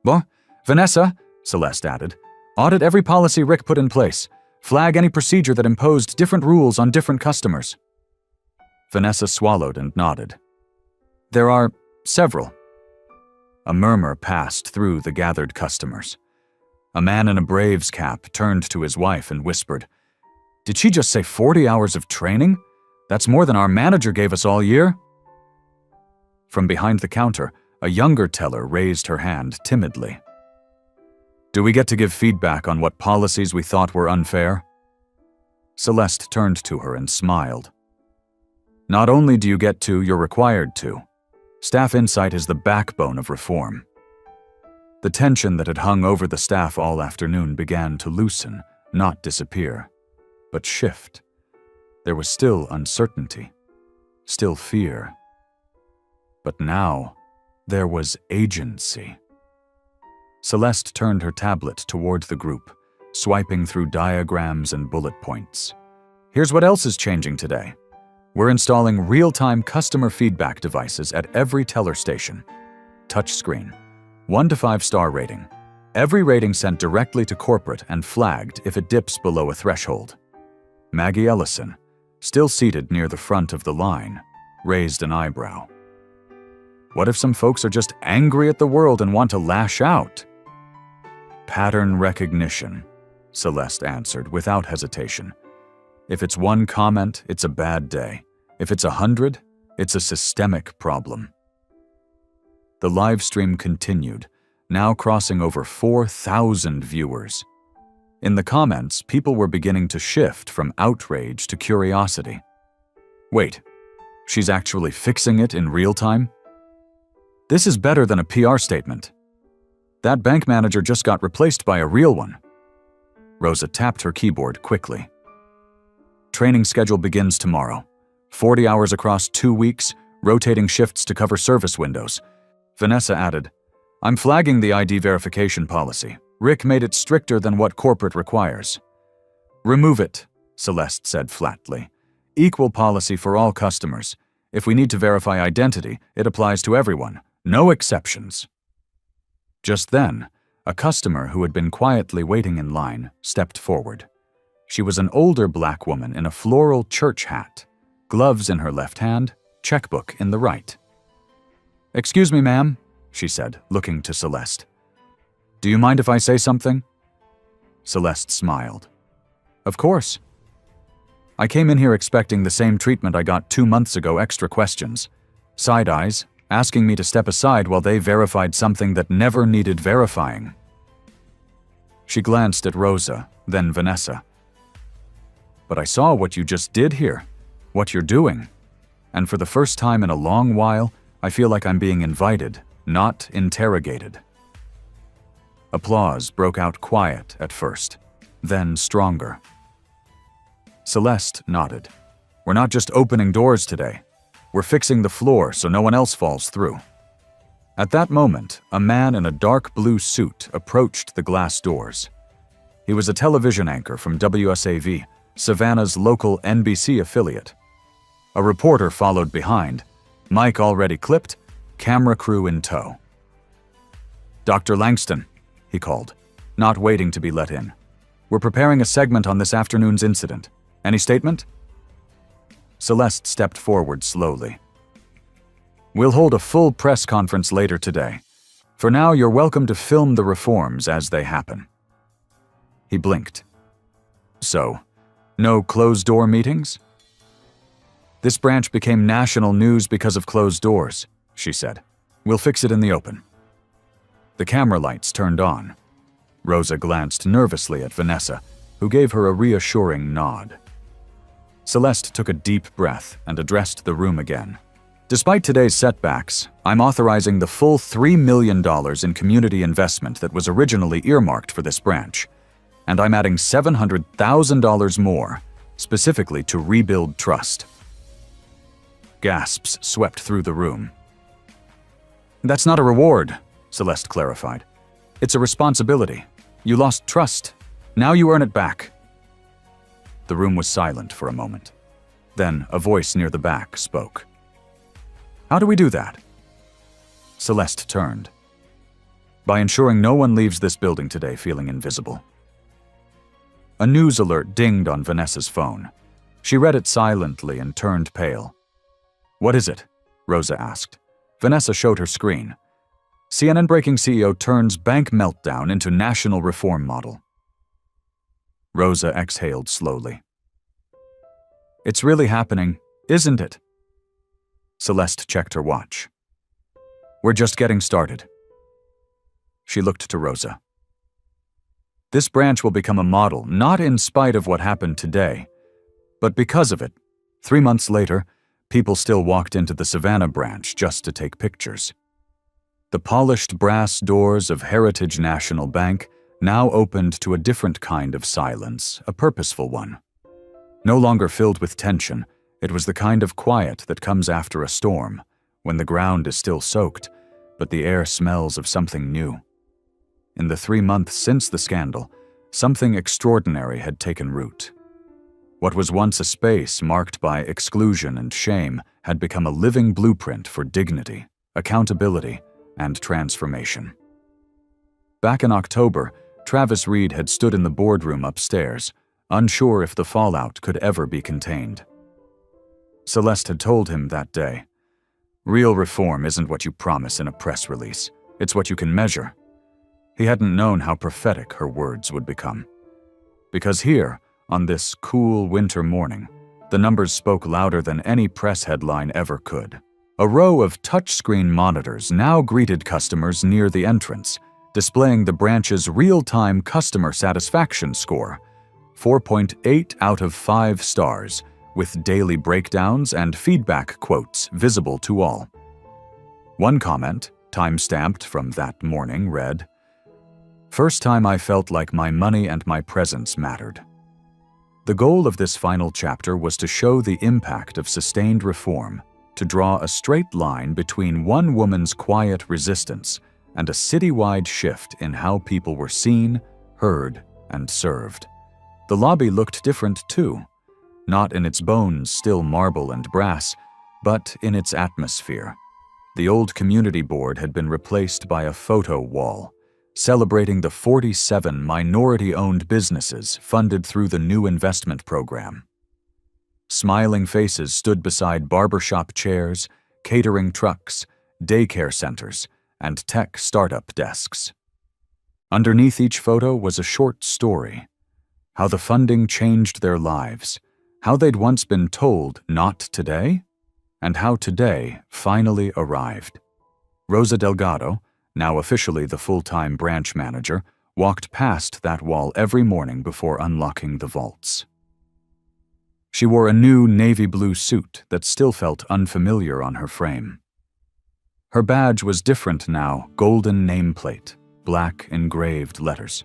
"Well, Vanessa," Celeste added, "audit every policy Rick put in place. Flag any procedure that imposed different rules on different customers." Vanessa swallowed and nodded. "There are several." A murmur passed through the gathered customers. A man in a Braves cap turned to his wife and whispered, "Did she just say 40 hours of training? That's more than our manager gave us all year." From behind the counter, a younger teller raised her hand timidly. "Do we get to give feedback on what policies we thought were unfair?" Celeste turned to her and smiled. "Not only do you get to, you're required to. Staff insight is the backbone of reform." The tension that had hung over the staff all afternoon began to loosen, not disappear, but shift. There was still uncertainty, still fear. But now, there was agency. Celeste turned her tablet toward the group, swiping through diagrams and bullet points. "Here's what else is changing today. We're installing real-time customer feedback devices at every teller station. Touchscreen. 1 to 5 star rating. Every rating sent directly to corporate and flagged if it dips below a threshold. Maggie Ellison, still seated near the front of the line, raised an eyebrow. What if some folks are just angry at the world and want to lash out? Pattern recognition, Celeste answered without hesitation. If it's one comment, it's a bad day. If it's 100, it's a systemic problem. The live stream continued, now crossing over 4,000 viewers. In the comments, people were beginning to shift from outrage to curiosity. Wait, she's actually fixing it in real time? This is better than a PR statement. That bank manager just got replaced by a real one. Rosa tapped her keyboard quickly. Training schedule begins tomorrow. 40 hours across 2 weeks, rotating shifts to cover service windows. Vanessa added, I'm flagging the ID verification policy. Rick made it stricter than what corporate requires. Remove it, Celeste said flatly. Equal policy for all customers. If we need to verify identity, it applies to everyone. No exceptions. Just then, a customer who had been quietly waiting in line stepped forward. She was an older black woman in a floral church hat, gloves in her left hand, checkbook in the right. Excuse me, ma'am, she said, looking to Celeste. Do you mind if I say something? Celeste smiled. Of course. I came in here expecting the same treatment I got 2 months ago, extra questions. Side eyes, asking me to step aside while they verified something that never needed verifying. She glanced at Rosa, then Vanessa. But I saw what you just did here, what you're doing. And for the first time in a long while, I feel like I'm being invited, not interrogated. Applause broke out quiet at first, then stronger. Celeste nodded. We're not just opening doors today. We're fixing the floor so no one else falls through. At that moment, a man in a dark blue suit approached the glass doors. He was a television anchor from WSAV, Savannah's local NBC affiliate. A reporter followed behind, mic already clipped, camera crew in tow. Dr. Langston, he called, not waiting to be let in. We're preparing a segment on this afternoon's incident. Any statement? Celeste stepped forward slowly. We'll hold a full press conference later today. For now, you're welcome to film the reforms as they happen. He blinked. So, no closed-door meetings? This branch became national news because of closed doors, she said. We'll fix it in the open. The camera lights turned on. Rosa glanced nervously at Vanessa, who gave her a reassuring nod. Celeste took a deep breath and addressed the room again. Despite today's setbacks, I'm authorizing the full $3 million in community investment that was originally earmarked for this branch, and I'm adding $700,000 more, specifically to rebuild trust. Gasps swept through the room. That's not a reward, Celeste clarified. It's a responsibility. You lost trust. Now you earn it back. The room was silent for a moment. Then a voice near the back spoke. How do we do that? Celeste turned. By ensuring no one leaves this building today feeling invisible. A news alert dinged on Vanessa's phone. She read it silently and turned pale. What is it? Rosa asked. Vanessa showed her screen. CNN breaking CEO turns bank meltdown into national reform model. Rosa exhaled slowly. It's really happening, isn't it? Celeste checked her watch. We're just getting started. She looked to Rosa. This branch will become a model, not in spite of what happened today, but because of it. 3 months later, people still walked into the Savannah branch just to take pictures. The polished brass doors of Heritage National Bank now opened to a different kind of silence, a purposeful one. No longer filled with tension, it was the kind of quiet that comes after a storm, when the ground is still soaked, but the air smells of something new. In the 3 months since the scandal, something extraordinary had taken root. What was once a space marked by exclusion and shame had become a living blueprint for dignity, accountability, and transformation. Back in October, Travis Reed had stood in the boardroom upstairs, unsure if the fallout could ever be contained. Celeste had told him that day. Real reform isn't what you promise in a press release. It's what you can measure. He hadn't known how prophetic her words would become. Because here, on this cool winter morning, the numbers spoke louder than any press headline ever could. A row of touchscreen monitors now greeted customers near the entrance, displaying the branch's real-time customer satisfaction score, 4.8 out of 5 stars, with daily breakdowns and feedback quotes visible to all. One comment, time-stamped from that morning, read, "First time I felt like my money and my presence mattered." The goal of this final chapter was to show the impact of sustained reform, to draw a straight line between one woman's quiet resistance and a citywide shift in how people were seen, heard, and served. The lobby looked different too, not in its bones, still marble and brass, but in its atmosphere. The old community board had been replaced by a photo wall, celebrating the 47 minority-owned businesses funded through the new investment program. Smiling faces stood beside barbershop chairs, catering trucks, daycare centers, and tech startup desks. Underneath each photo was a short story, how the funding changed their lives, how they'd once been told not today, and how today finally arrived. Rosa Delgado, now officially the full-time branch manager, walked past that wall every morning before unlocking the vaults. She wore a new navy blue suit that still felt unfamiliar on her frame. Her badge was different now, golden nameplate, black engraved letters.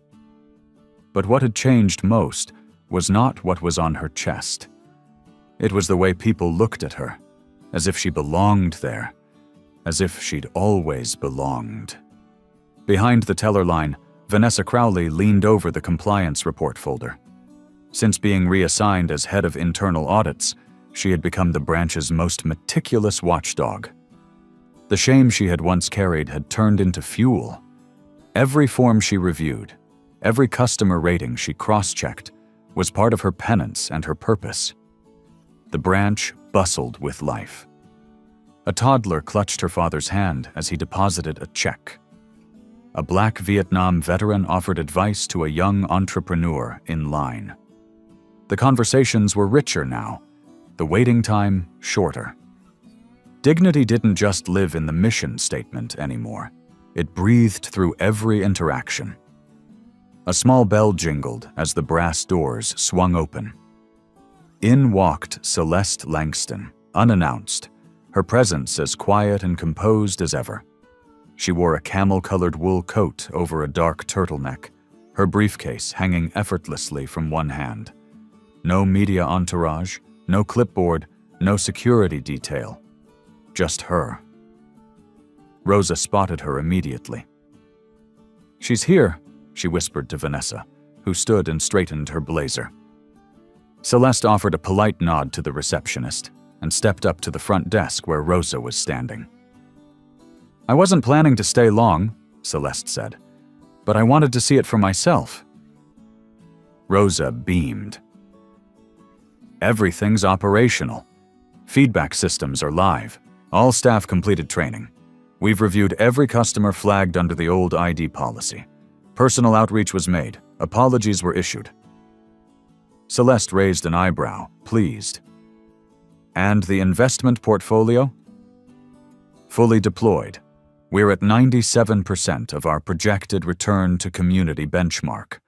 But what had changed most was not what was on her chest. It was the way people looked at her, as if she belonged there, as if she'd always belonged. Behind the teller line, Vanessa Crowley leaned over the compliance report folder. Since being reassigned as head of internal audits, she had become the branch's most meticulous watchdog. The shame she had once carried had turned into fuel. Every form she reviewed, every customer rating she cross-checked, was part of her penance and her purpose. The branch bustled with life. A toddler clutched her father's hand as he deposited a check. A Black Vietnam veteran offered advice to a young entrepreneur in line. The conversations were richer now, the waiting time shorter. Dignity didn't just live in the mission statement anymore. It breathed through every interaction. A small bell jingled as the brass doors swung open. In walked Celeste Langston, unannounced, her presence as quiet and composed as ever. She wore a camel-colored wool coat over a dark turtleneck, her briefcase hanging effortlessly from one hand. No media entourage, no clipboard, no security detail. Just her. Rosa spotted her immediately. "She's here," she whispered to Vanessa, who stood and straightened her blazer. Celeste offered a polite nod to the receptionist and stepped up to the front desk where Rosa was standing. "I wasn't planning to stay long," Celeste said, "but I wanted to see it for myself." Rosa beamed. "Everything's operational. Feedback systems are live. All staff completed training. We've reviewed every customer flagged under the old ID policy. Personal outreach was made. Apologies were issued." Celeste raised an eyebrow, pleased. "And the investment portfolio?" "Fully deployed. We're at 97% of our projected return to community benchmark.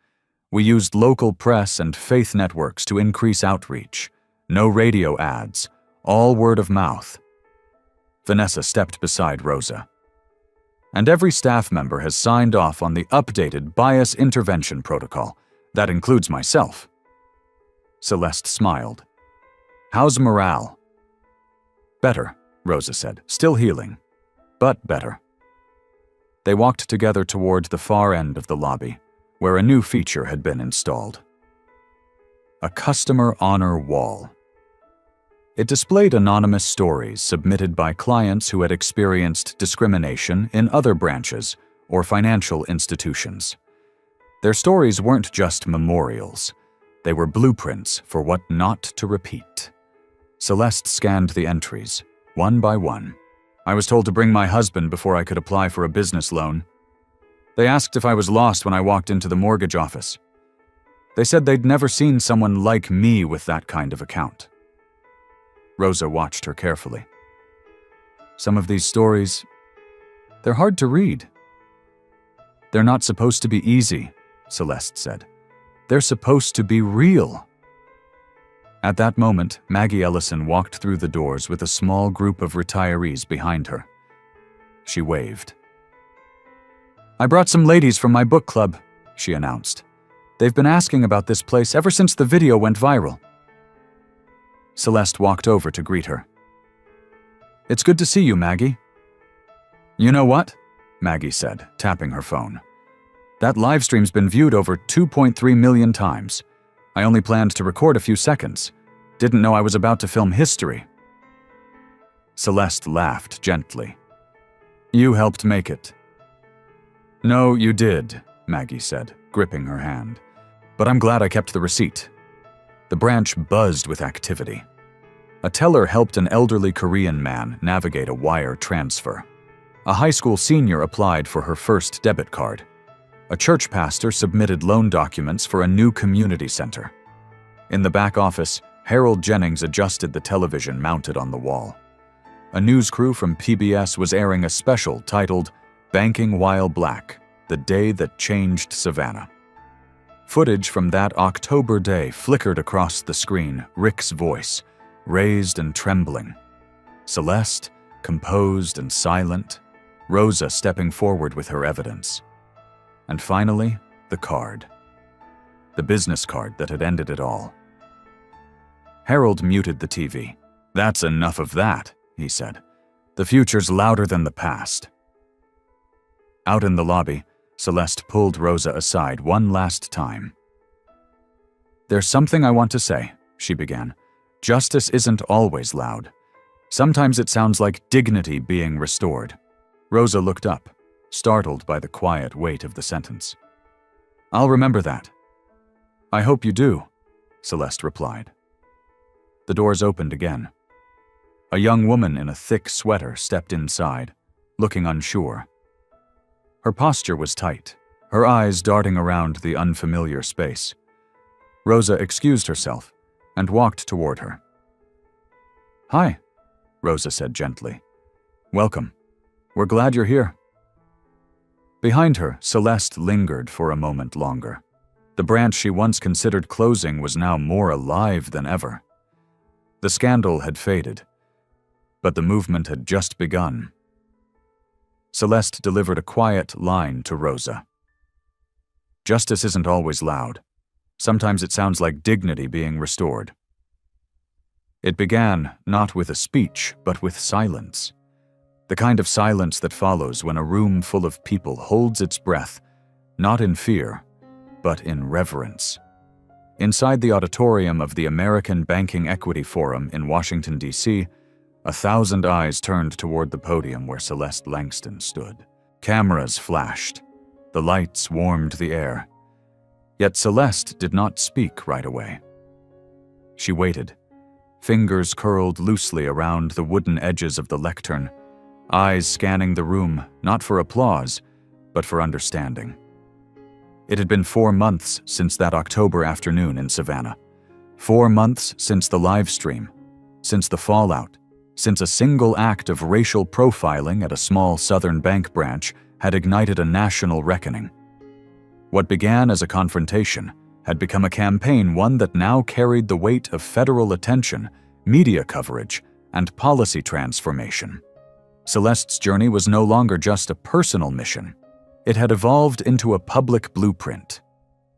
We used local press and faith networks to increase outreach. No radio ads, all word of mouth." Vanessa stepped beside Rosa. "And every staff member has signed off on the updated bias intervention protocol. That includes myself." Celeste smiled. "How's morale?" "Better," Rosa said. "Still healing, but better." They walked together toward the far end of the lobby, where a new feature had been installed. A customer honor wall. It displayed anonymous stories submitted by clients who had experienced discrimination in other branches or financial institutions. Their stories weren't just memorials. They were blueprints for what not to repeat. Celeste scanned the entries, one by one. I was told to bring my husband before I could apply for a business loan. They asked if I was lost when I walked into the mortgage office. They said they'd never seen someone like me with that kind of account. Rosa watched her carefully. Some of these stories, they're hard to read. They're not supposed to be easy, Celeste said. They're supposed to be real. At that moment, Maggie Ellison walked through the doors with a small group of retirees behind her. She waved. I brought some ladies from my book club, she announced. They've been asking about this place ever since the video went viral. Celeste walked over to greet her. It's good to see you, Maggie. You know what? Maggie said, tapping her phone. That live stream's been viewed over 2.3 million times. I only planned to record a few seconds. Didn't know I was about to film history. Celeste laughed gently. You helped make it. No, you did, Maggie said, gripping her hand. But I'm glad I kept the receipt. The branch buzzed with activity. A teller helped an elderly Korean man navigate a wire transfer. A high school senior applied for her first debit card. A church pastor submitted loan documents for a new community center. In the back office, Harold Jennings adjusted the television mounted on the wall. A news crew from PBS was airing a special titled Banking While Black, the Day That Changed Savannah. Footage from that October day flickered across the screen, Rick's voice, raised and trembling. Celeste, composed and silent. Rosa stepping forward with her evidence. And finally, the card. The business card that had ended it all. Harold muted the TV. That's enough of that, he said. The future's louder than the past. Out in the lobby, Celeste pulled Rosa aside one last time. There's something I want to say, she began. Justice isn't always loud. Sometimes it sounds like dignity being restored. Rosa looked up, startled by the quiet weight of the sentence. I'll remember that. I hope you do, Celeste replied. The doors opened again. A young woman in a thick sweater stepped inside, looking unsure. Her posture was tight, her eyes darting around the unfamiliar space. Rosa excused herself and walked toward her. Hi, Rosa said gently. Welcome. We're glad you're here. Behind her, Celeste lingered for a moment longer. The branch she once considered closing was now more alive than ever. The scandal had faded, but the movement had just begun. Celeste delivered a quiet line to Rosa. Justice isn't always loud. Sometimes it sounds like dignity being restored. It began not with a speech, but with silence. The kind of silence that follows when a room full of people holds its breath, not in fear, but in reverence. Inside the auditorium of the American Banking Equity Forum in Washington, D.C., 1,000 eyes turned toward the podium where Celeste Langston stood. Cameras flashed. The lights warmed the air. Yet Celeste did not speak right away. She waited, fingers curled loosely around the wooden edges of the lectern, eyes scanning the room, not for applause, but for understanding. It had been 4 months since that October afternoon in Savannah. 4 months since the live stream, since the fallout, since a single act of racial profiling at a small Southern bank branch had ignited a national reckoning. What began as a confrontation had become a campaign, one that now carried the weight of federal attention, media coverage, and policy transformation. Celeste's journey was no longer just a personal mission. It had evolved into a public blueprint.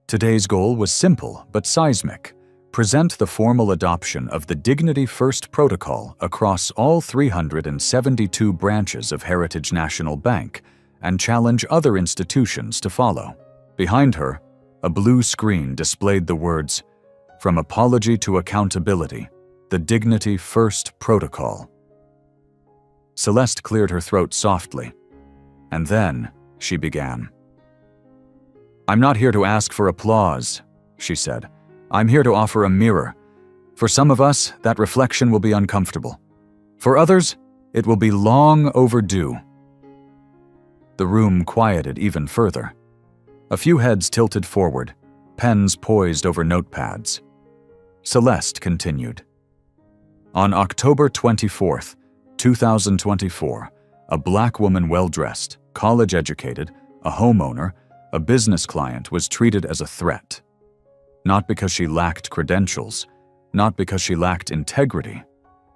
Today's goal was simple but seismic: present the formal adoption of the Dignity First Protocol across all 372 branches of Heritage National Bank and challenge other institutions to follow. Behind her, a blue screen displayed the words, "From Apology to Accountability, the Dignity First Protocol." Celeste cleared her throat softly, and then she began. "I'm not here to ask for applause," she said. "I'm here to offer a mirror. For some of us, that reflection will be uncomfortable. For others, it will be long overdue. The room quieted even further. A few heads tilted forward, pens poised over notepads. Celeste continued. On October 24th, 2024, a black woman well-dressed, college-educated, a homeowner, a business client was treated as a threat. Not because she lacked credentials, not because she lacked integrity,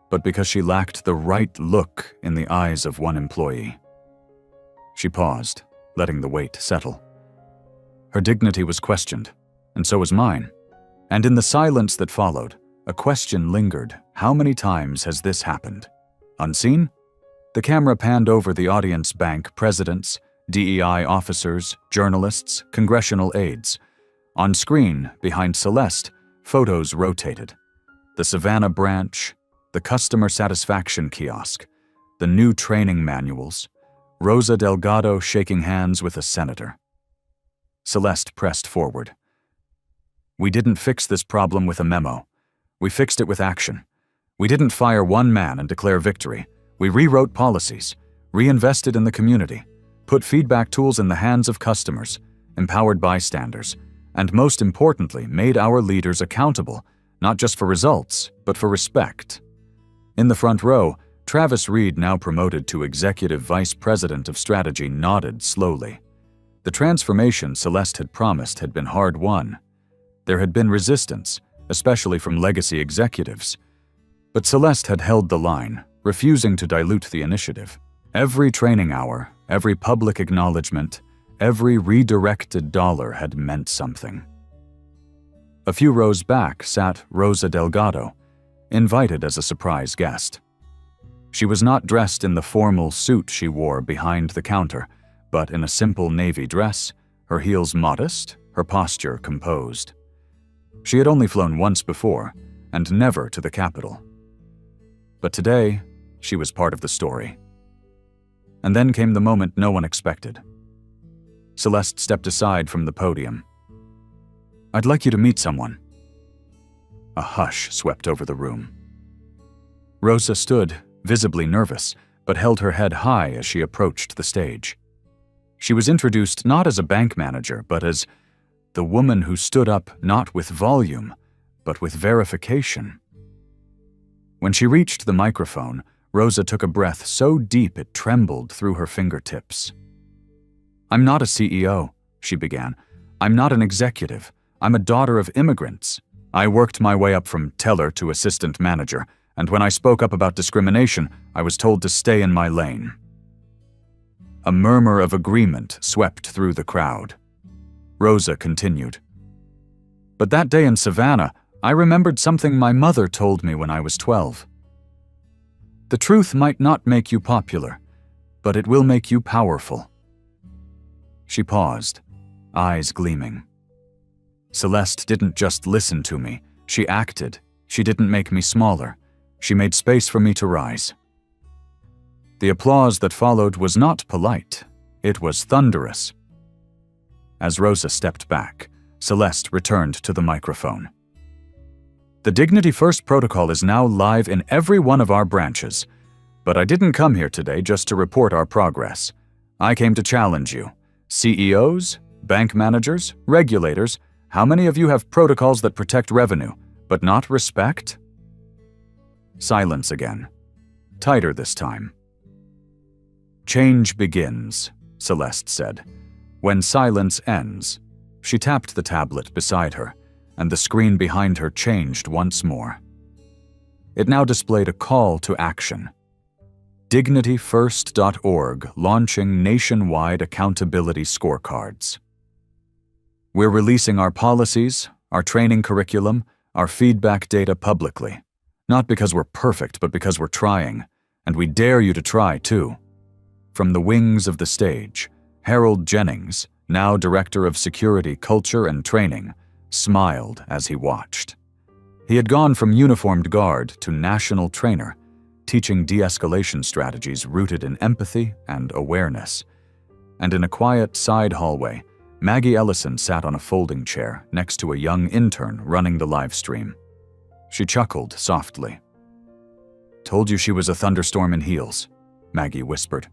but because she lacked the right look in the eyes of one employee. She paused, letting the weight settle. Her dignity was questioned, and so was mine. And in the silence that followed, a question lingered. How many times has this happened? Unseen? The camera panned over the audience, bank presidents, DEI officers, journalists, congressional aides. On screen, behind Celeste, photos rotated. The Savannah branch, the customer satisfaction kiosk, the new training manuals, Rosa Delgado shaking hands with a senator. Celeste pressed forward. We didn't fix this problem with a memo. We fixed it with action. We didn't fire one man and declare victory. We rewrote policies, reinvested in the community, put feedback tools in the hands of customers, empowered bystanders, and most importantly, made our leaders accountable, not just for results, but for respect. In the front row, Travis Reed, now promoted to Executive Vice President of Strategy, nodded slowly. The transformation Celeste had promised had been hard-won. There had been resistance, especially from legacy executives. But Celeste had held the line, refusing to dilute the initiative. Every training hour, every public acknowledgement, every redirected dollar had meant something. A few rows back sat Rosa Delgado, invited as a surprise guest. She was not dressed in the formal suit she wore behind the counter, but in a simple navy dress, her heels modest, her posture composed. She had only flown once before, and never to the capital. But today, she was part of the story. And then came the moment no one expected. Celeste stepped aside from the podium. I'd like you to meet someone. A hush swept over the room. Rosa stood, visibly nervous, but held her head high as she approached the stage. She was introduced not as a bank manager, but as the woman who stood up not with volume, but with verification. When she reached the microphone, Rosa took a breath so deep it trembled through her fingertips. I'm not a CEO, she began. I'm not an executive. I'm a daughter of immigrants. I worked my way up from teller to assistant manager, and when I spoke up about discrimination, I was told to stay in my lane. A murmur of agreement swept through the crowd. Rosa continued. But that day in Savannah, I remembered something my mother told me when I was 12. The truth might not make you popular, but it will make you powerful. She paused, eyes gleaming. Celeste didn't just listen to me, she acted. She didn't make me smaller. She made space for me to rise. The applause that followed was not polite. It was thunderous. As Rosa stepped back, Celeste returned to the microphone. The Dignity First protocol is now live in every one of our branches, but I didn't come here today just to report our progress. I came to challenge you. CEOs, bank managers, regulators, how many of you have protocols that protect revenue, but not respect? Silence again. Tighter this time. Change begins, Celeste said. When silence ends, she tapped the tablet beside her, and the screen behind her changed once more. It now displayed a call to action. DignityFirst.org launching nationwide accountability scorecards. We're releasing our policies, our training curriculum, our feedback data publicly. Not because we're perfect, but because we're trying, and we dare you to try too. From the wings of the stage, Harold Jennings, now Director of Security, Culture, and Training, smiled as he watched. He had gone from uniformed guard to national trainer, teaching de-escalation strategies rooted in empathy and awareness. And in a quiet side hallway, Maggie Ellison sat on a folding chair next to a young intern running the live stream. She chuckled softly. "Told you she was a thunderstorm in heels," Maggie whispered.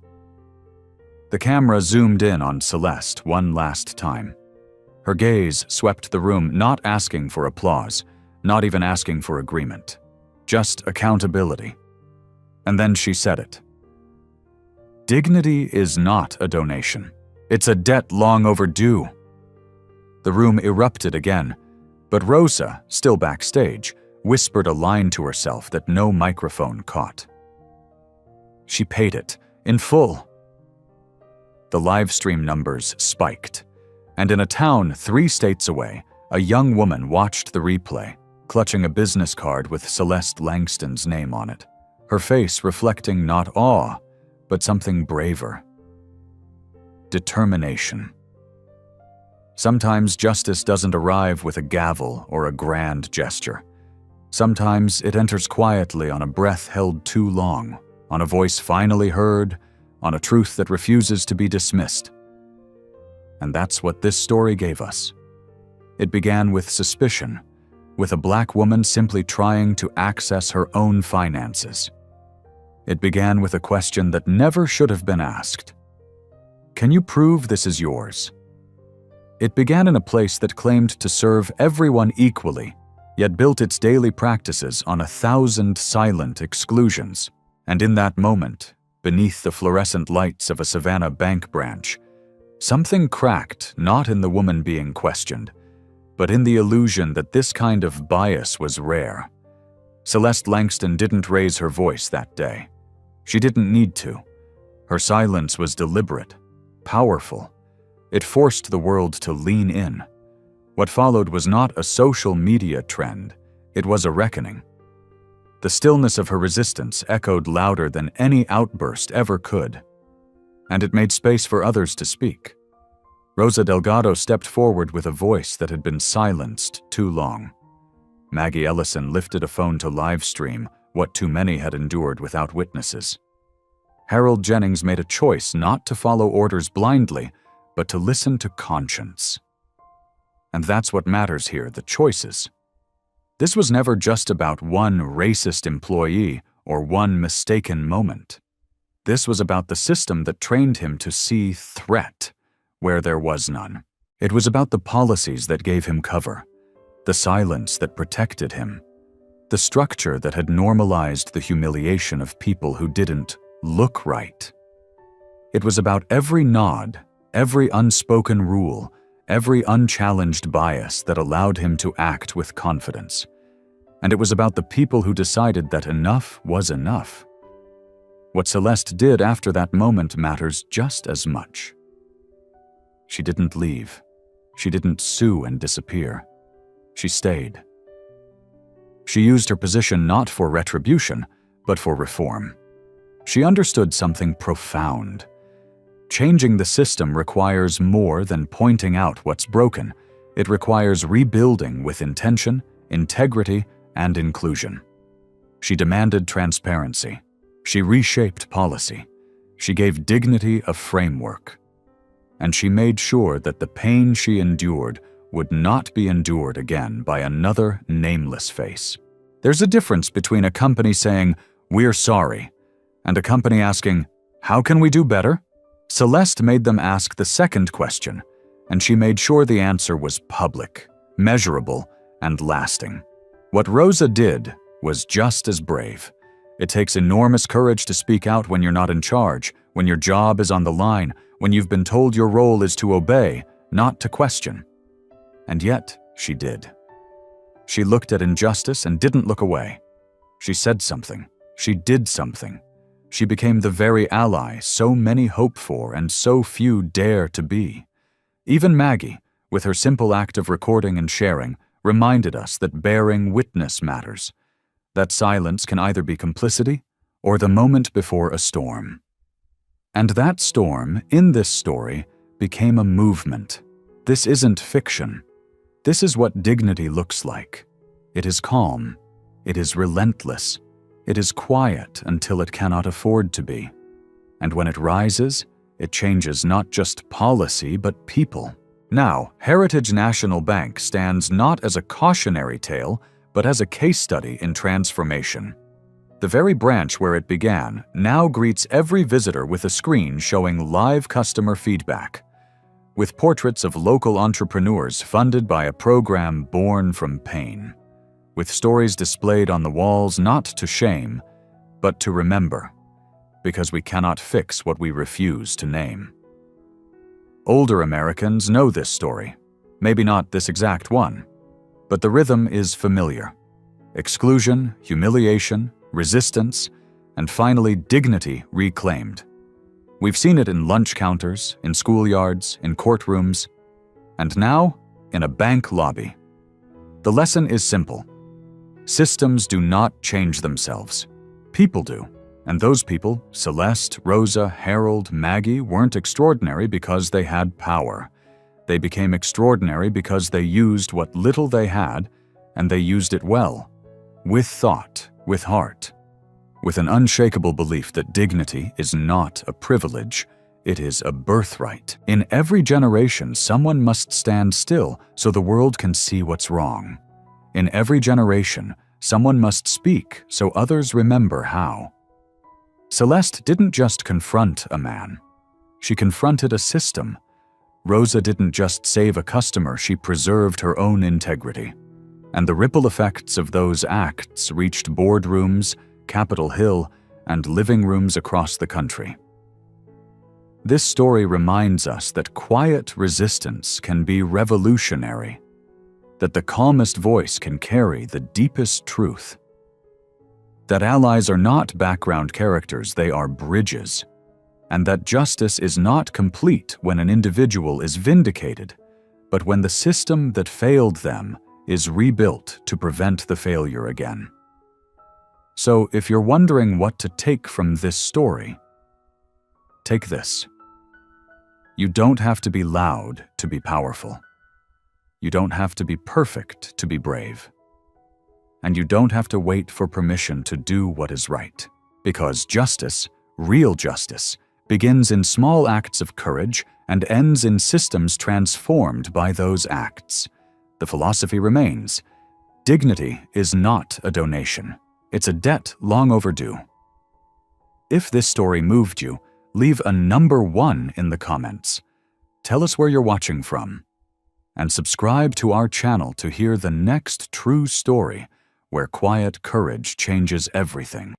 The camera zoomed in on Celeste one last time. Her gaze swept the room, not asking for applause, not even asking for agreement. Just accountability. And then she said it. "Dignity is not a donation. It's a debt long overdue." The room erupted again, but Rosa, still backstage, whispered a line to herself that no microphone caught. She paid it, in full. The live stream numbers spiked, and in a town 3 states away, a young woman watched the replay, clutching a business card with Celeste Langston's name on it, her face reflecting not awe, but something braver. Determination. Sometimes justice doesn't arrive with a gavel or a grand gesture. Sometimes it enters quietly on a breath held too long, on a voice finally heard, on a truth that refuses to be dismissed. And that's what this story gave us. It began with suspicion, with a black woman simply trying to access her own finances. It began with a question that never should have been asked. Can you prove this is yours? It began in a place that claimed to serve everyone equally, yet built its daily practices on 1,000 silent exclusions. And in that moment, beneath the fluorescent lights of a Savannah bank branch, something cracked, not in the woman being questioned, but in the illusion that this kind of bias was rare. Celeste Langston didn't raise her voice that day. She didn't need to. Her silence was deliberate, powerful. It forced the world to lean in. What followed was not a social media trend, it was a reckoning. The stillness of her resistance echoed louder than any outburst ever could, and it made space for others to speak. Rosa Delgado stepped forward with a voice that had been silenced too long. Maggie Ellison lifted a phone to live stream what too many had endured without witnesses. Harold Jennings made a choice not to follow orders blindly, but to listen to conscience. And that's what matters here, the choices. This was never just about one racist employee or one mistaken moment. This was about the system that trained him to see threat where there was none. It was about the policies that gave him cover, the silence that protected him, the structure that had normalized the humiliation of people who didn't look right. It was about every nod, every unspoken rule, every unchallenged bias that allowed him to act with confidence. And it was about the people who decided that enough was enough. What Celeste did after that moment matters just as much. She didn't leave. She didn't sue and disappear. She stayed. She used her position not for retribution, but for reform. She understood something profound. Changing the system requires more than pointing out what's broken. It requires rebuilding with intention, integrity, and inclusion. She demanded transparency. She reshaped policy. She gave dignity a framework. And she made sure that the pain she endured would not be endured again by another nameless face. There's a difference between a company saying, "We're sorry," and a company asking, "How can we do better?" Celeste made them ask the second question, and she made sure the answer was public, measurable, and lasting. What Rosa did was just as brave. It takes enormous courage to speak out when you're not in charge, when your job is on the line, when you've been told your role is to obey, not to question. And yet, she did. She looked at injustice and didn't look away. She said something. She did something. She became the very ally so many hope for and so few dare to be. Even Maggie, with her simple act of recording and sharing, reminded us that bearing witness matters, that silence can either be complicity or the moment before a storm. And that storm, in this story, became a movement. This isn't fiction. This is what dignity looks like. It is calm. It is relentless. It is quiet until it cannot afford to be. And when it rises, it changes not just policy, but people. Now, Heritage National Bank stands not as a cautionary tale, but as a case study in transformation. The very branch where it began now greets every visitor with a screen showing live customer feedback, with portraits of local entrepreneurs funded by a program born from pain, with stories displayed on the walls not to shame, but to remember, because we cannot fix what we refuse to name. Older Americans know this story, maybe not this exact one, but the rhythm is familiar. Exclusion, humiliation, resistance, and finally dignity reclaimed. We've seen it in lunch counters, in schoolyards, in courtrooms, and now in a bank lobby. The lesson is simple. Systems do not change themselves. People do. And those people, Celeste, Rosa, Harold, Maggie, weren't extraordinary because they had power. They became extraordinary because they used what little they had, and they used it well, with thought, with heart, with an unshakable belief that dignity is not a privilege, it is a birthright. In every generation, someone must stand still so the world can see what's wrong. In every generation, someone must speak so others remember how. Celeste didn't just confront a man. She confronted a system. Rosa didn't just save a customer, she preserved her own integrity. And the ripple effects of those acts reached boardrooms, Capitol Hill, and living rooms across the country. This story reminds us that quiet resistance can be revolutionary, that the calmest voice can carry the deepest truth, that allies are not background characters, they are bridges, and that justice is not complete when an individual is vindicated, but when the system that failed them is rebuilt to prevent the failure again. So if you're wondering what to take from this story, take this. You don't have to be loud to be powerful. You don't have to be perfect to be brave. And you don't have to wait for permission to do what is right. Because justice, real justice, begins in small acts of courage and ends in systems transformed by those acts. The philosophy remains: dignity is not a donation. It's a debt long overdue. If this story moved you, leave a number 1 in the comments. Tell us where you're watching from. And subscribe to our channel to hear the next true story where quiet courage changes everything.